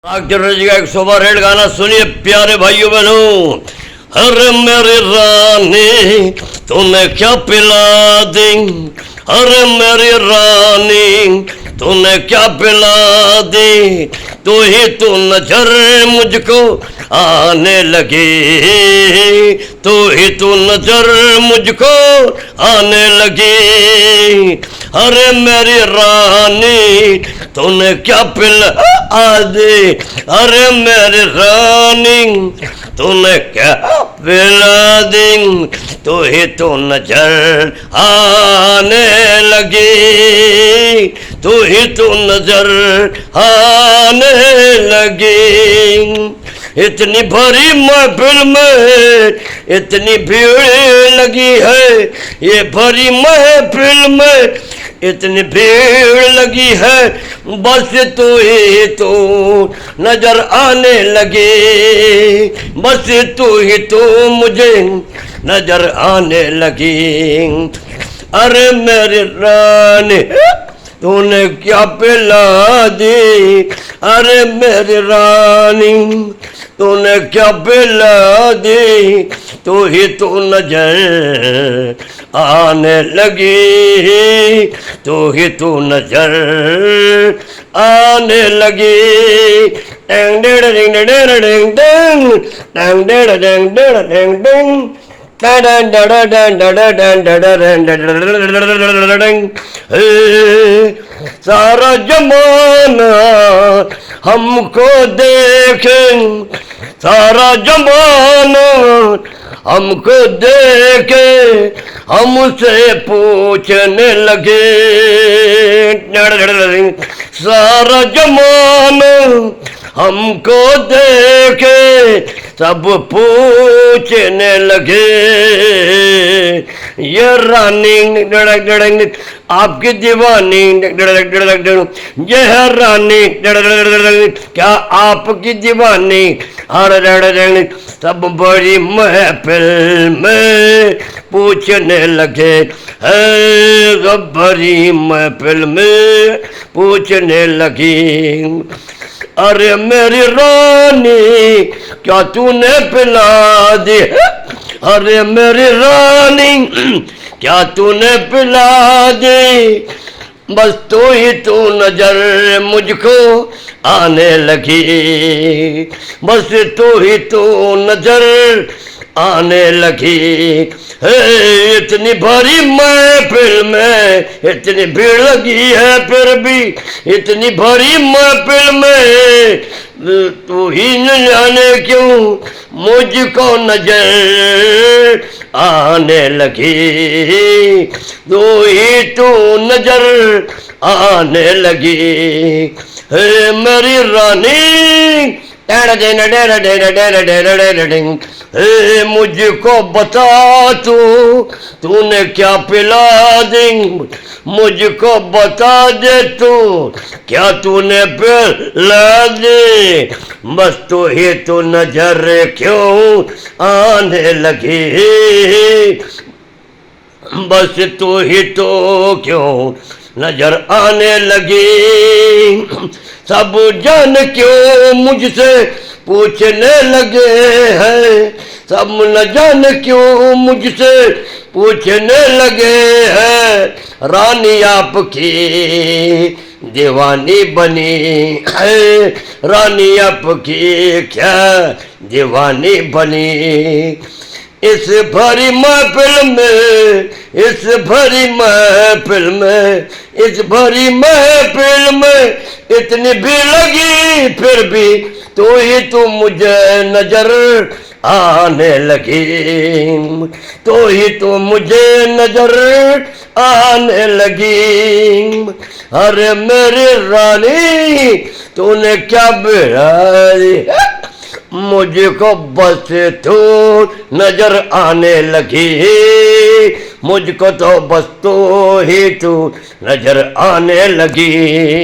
Doctor जी का एक super hit गाना सुनिए प्यारे भाइयों बहनों। अरे मेरी रानी तूने क्या पिला दी, अरे मेरी रानी तूने क्या पिला दी, तू ही तू नजर मुझको आने लगी, तू ही तू नजर मुझको आने लगी। अरे मेरी रानी तूने क्या पिला दी, अरे मेरी रानी तूने क्या पिला दी, तू ही तो नजर आने लगी, तू ही तो नजर आने लगी। इतनी भरी महफिल में इतनी भीड़ लगी है, ये भरी महफिल में इतनी भीड़ लगी है, बस तू ही तो नजर आने लगी, बस तू ही तो मुझे नजर आने लगी। अरे मेरी रानी तूने क्या पिला दी, अरे मेरी रानी तूने क्या पिला दी, तू ही तो नजर आने लगी, तू ही तो नजर आने लगी। डंग डेड़ डिंग डेड़ डिंग डंग डंग डेड़ डिंग डेड़ डिंग डंग सारा जमाना हमको देखे, सारा जमाना हमको देखे, हमसे पूछने लगे, सारा जमाना हमको देखे सब पूछने लगे, ये रानी डड़क डड़क आपकी दीवानी, ये है रानी क्या आपकी दीवानी। हर सब बड़ी महफिल में पूछने लगे, सब बड़ी महफिल में पूछने लगी। अरे मेरी रानी क्या तूने पिला दी, अरे मेरी रानी क्या तूने पिला दी, बस तू ही तू नजर मुझको आने लगी, बस तू ही तू नजर आने लगी। इतनी भारी महफिल में इतनी भीड़ लगी है, फिर भी इतनी भारी महफिल में तू ही न जाने क्यों मुझको नजर आने लगी, तू ही तू नजर आने लगी। मेरी रानी मुझको बता तूने क्या पिला दी, मुझको बता दे तू क्या तूने पिला दे, बस तू ही तू नजर क्यों आने लगी, बस तू ही तो क्यों नजर आने लगी। सब जन क्यों मुझसे पूछने लगे हैं, सब न जान क्यों मुझसे पूछने लगे हैं, रानी आपकी दीवानी बनी है, रानी आपकी क्या दीवानी बनी। इस भरी महफिल में, इस भरी महफिल में, इस भरी महफिल में इतनी भी लगी, फिर भी तू ही तू मुझे नजर आने लगी, तू ही तू मुझे नजर आने लगी। अरे मेरी रानी तूने क्या बिगाड़ी, मुझको बस तू नजर आने लगी, मुझको तो बस तू ही तू नजर आने लगी।